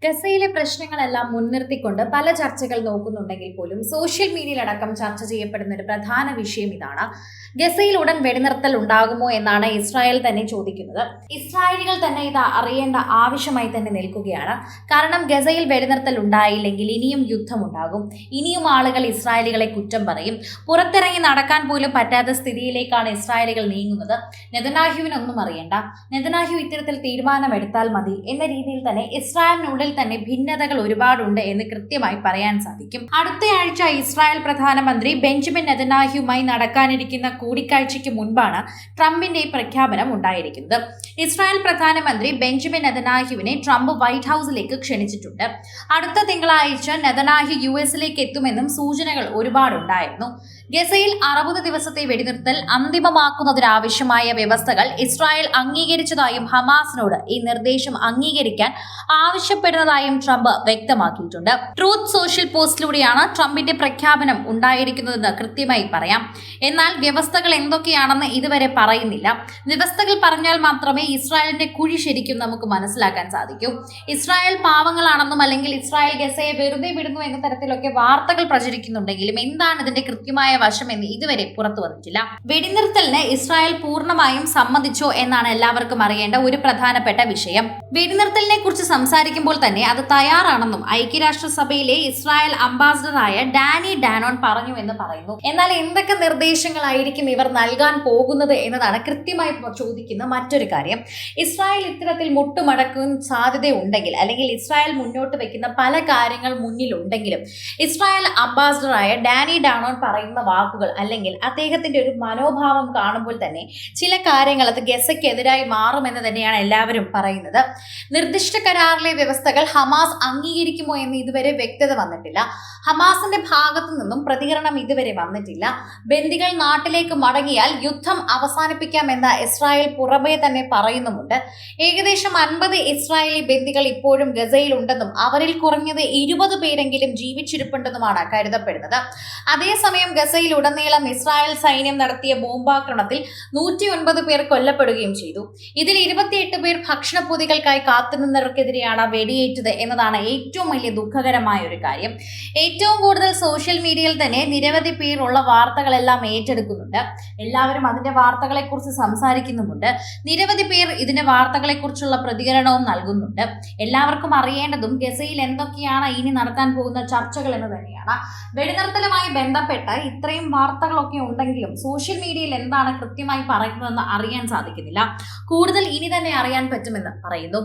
ഗസയിലെ പ്രശ്നങ്ങളെല്ലാം മുൻനിർത്തിക്കൊണ്ട് പല ചർച്ചകൾ നോക്കുന്നുണ്ടെങ്കിൽ പോലും സോഷ്യൽ മീഡിയയിലടക്കം ചർച്ച ചെയ്യപ്പെടുന്ന ഒരു പ്രധാന വിഷയം ഇതാണ്. ഗസയിൽ ഉടൻ വെടിനിർത്തൽ ഉണ്ടാകുമോ എന്നാണ് ഇസ്രായേൽ തന്നെ ചോദിക്കുന്നത്. ഇസ്രായേലികൾ തന്നെ ഇത് അറിയേണ്ട ആവശ്യമായി തന്നെ നിൽക്കുകയാണ്. കാരണം ഗസയിൽ വെടിനിർത്തൽ ഉണ്ടായില്ലെങ്കിൽ ഇനിയും യുദ്ധമുണ്ടാകും, ഇനിയും ആളുകൾ ഇസ്രായേലികളെ കുറ്റം പറയും. പുറത്തിറങ്ങി നടക്കാൻ പോലും പറ്റാത്ത സ്ഥിതിയിലേക്കാണ് ഇസ്രായേലികൾ നീങ്ങുന്നത്. നെതന്യാഹുവിനൊന്നും അറിയണ്ട, നെതന്യാഹു ഇത്തരത്തിൽ തീരുമാനമെടുത്താൽ മതി എന്ന രീതിയിൽ തന്നെ ഇസ്രായേലിനുള്ളിൽ തന്നെ ഭിന്നതകൾ ഒരുപാടുണ്ട് എന്ന് കൃത്യമായി പറയാൻ സാധിക്കും. അടുത്തയാഴ്ച ഇസ്രായേൽ പ്രധാനമന്ത്രി ബെഞ്ചമിൻ നെതന്യാഹുവുമായി നടക്കാനിരിക്കുന്ന കൂടിക്കാഴ്ചയ്ക്ക് മുൻപാണ് ട്രംപിന്റെ പ്രഖ്യാപനം ഉണ്ടായിരിക്കുന്നത്. ഇസ്രായേൽ പ്രധാനമന്ത്രി ബെഞ്ചമിൻ നെതന്യാഹുവിനെ ട്രംപ് വൈറ്റ് ഹൌസിലേക്ക് ക്ഷണിച്ചിട്ടുണ്ട്. അടുത്ത തിങ്കളാഴ്ച നെതന്യാഹു യുഎസിലേക്ക് എത്തുമെന്നും സൂചനകൾ ഒരുപാടുണ്ടായിരുന്നു. ഗസയിൽ 60 ദിവസത്തെ വെടിനിർത്തൽ അന്തിമമാക്കുന്നതിനാവശ്യമായ വ്യവസ്ഥകൾ ഇസ്രായേൽ അംഗീകരിച്ചതായും ഹമാസിനോട് ഈ നിർദ്ദേശം അംഗീകരിക്കാൻ ആവശ്യപ്പെടുന്നതായും ട്രംപ് വ്യക്തമാക്കിയിട്ടുണ്ട്. ട്രൂത്ത് സോഷ്യൽ പോസ്റ്റിലൂടെയാണ് ട്രംപിന്റെ പ്രഖ്യാപനം ഉണ്ടായിരിക്കുന്നതെന്ന് കൃത്യമായി പറയാം. എന്നാൽ വ്യവസ്ഥകൾ എന്തൊക്കെയാണെന്ന് ഇതുവരെ പറയുന്നില്ല. വ്യവസ്ഥകൾ പറഞ്ഞാൽ മാത്രമേ ഇസ്രായേലിന്റെ കുഴി ശരിക്കും നമുക്ക് മനസ്സിലാക്കാൻ സാധിക്കൂ. ഇസ്രായേൽ പാവങ്ങളാണെന്നും അല്ലെങ്കിൽ ഇസ്രായേൽ ഗസയെ വെറുതെ വിടുന്നു എന്ന തരത്തിലൊക്കെ വാർത്തകൾ പ്രചരിക്കുന്നുണ്ടെങ്കിലും എന്താണ് ഇതിന്റെ കൃത്യമായ വശം എന്ന് ഇതുവരെ പുറത്തു വന്നിട്ടില്ല. വെടിനിർത്തലിന് ഇസ്രായേൽ പൂർണ്ണമായും സമ്മതിച്ചോ എന്നാണ് എല്ലാവർക്കും അറിയേണ്ട ഒരു പ്രധാനപ്പെട്ട വിഷയം. വെടിനിർത്തലിനെ കുറിച്ച് സംസാരിക്കുമ്പോൾ തന്നെ അത് തയ്യാറാണെന്നും ഐക്യരാഷ്ട്രസഭയിലെ ഇസ്രായേൽ അംബാസിഡറായ ഡാനി ഡാനോൺ പറഞ്ഞു എന്ന് പറയുന്നു. എന്നാൽ എന്തൊക്കെ നിർദ്ദേശങ്ങളായിരിക്കും ഇവർ നൽകാൻ പോകുന്നത് എന്നതാണ് കൃത്യമായി ചോദിക്കുന്ന മറ്റൊരു കാര്യം. ഇസ്രായേൽ ഇത്തരത്തിൽ മുട്ടുമടക്കാൻ സാധ്യതയുണ്ടെങ്കിൽ അല്ലെങ്കിൽ ഇസ്രായേൽ മുന്നോട്ട് വെക്കുന്ന പല കാര്യങ്ങൾ മുന്നിലുണ്ടെങ്കിലും ഇസ്രായേൽ അംബാസിഡറായ ഡാനി ഡാനോൺ പറയുന്ന വാക്കുകൾ അല്ലെങ്കിൽ അദ്ദേഹത്തിന്റെ ഒരു മനോഭാവം കാണുമ്പോൾ തന്നെ ചില കാര്യങ്ങൾ അത് ഗസയ്ക്കെതിരായി മാറുമെന്ന് തന്നെയാണ് എല്ലാവരും പറയുന്നത്. നിർദ്ദിഷ്ട കരാറിലെ വ്യവസ്ഥകൾ ഹമാസ് അംഗീകരിക്കുമോ എന്ന് ഇതുവരെ വ്യക്തത വന്നിട്ടില്ല. ഹമാസിന്റെ ഭാഗത്തു നിന്നും പ്രതികരണം ഇതുവരെ വന്നിട്ടില്ല. ബന്ദികൾ നാട്ടിലേക്ക് മടങ്ങിയാൽ യുദ്ധം അവസാനിപ്പിക്കാമെന്ന് ഇസ്രായേൽ പുറമേ തന്നെ പറയുന്നുമുണ്ട്. ഏകദേശം 50 ഇസ്രായേലി ബന്ദികൾ ഇപ്പോഴും ഗസയിൽ ഉണ്ടെന്നും അവരിൽ കുറഞ്ഞത് 20 പേരെങ്കിലും ജീവിച്ചിരിപ്പുണ്ടെന്നുമാണ് കരുതപ്പെടുന്നത്. അതേസമയം ഗസയിൽ ഉടനീളം ഇസ്രായേൽ സൈന്യം നടത്തിയ ബോംബാക്രമണത്തിൽ 109 പേർ കൊല്ലപ്പെടുകയും ചെയ്തു. ഇതിൽ 28 പേർ ഭക്ഷണപ്പൊതികൾക്കായി കാത്തുനിന്നവർക്കെതിരെയാണ് വെടിയേറ്റത് എന്നതാണ് ഏറ്റവും വലിയ ദുഃഖകരമായ ഒരു കാര്യം. ഏറ്റവും കൂടുതൽ സോഷ്യൽ മീഡിയയിൽ തന്നെ നിരവധി പേരുള്ള വാർത്തകളെല്ലാം ഏറ്റെടുക്കുന്നുണ്ട്. എല്ലാവരും അതിന്റെ വാർത്തകളെ കുറിച്ച് സംസാരിക്കുന്നുമുണ്ട്. നിരവധി പേർ ഇതിന്റെ വാർത്തകളെ കുറിച്ചുള്ള പ്രതികരണവും നൽകുന്നുണ്ട്. എല്ലാവർക്കും അറിയേണ്ടതും ഗസയിൽ എന്തൊക്കെയാണ് ഇനി നടത്താൻ പോകുന്ന ചർച്ചകൾ എന്ന് തന്നെയാണ്. വെടിനിർത്തലുമായി ബന്ധപ്പെട്ട് ഇത്രയും വാർത്തകളൊക്കെ ഉണ്ടെങ്കിലും സോഷ്യൽ മീഡിയയിൽ എന്താണ് കൃത്യമായി പറയുന്നതെന്ന് അറിയാൻ സാധിക്കുന്നില്ല. കൂടുതൽ ഇനി തന്നെ അറിയാൻ പറ്റുമെന്ന് പറയുന്നു.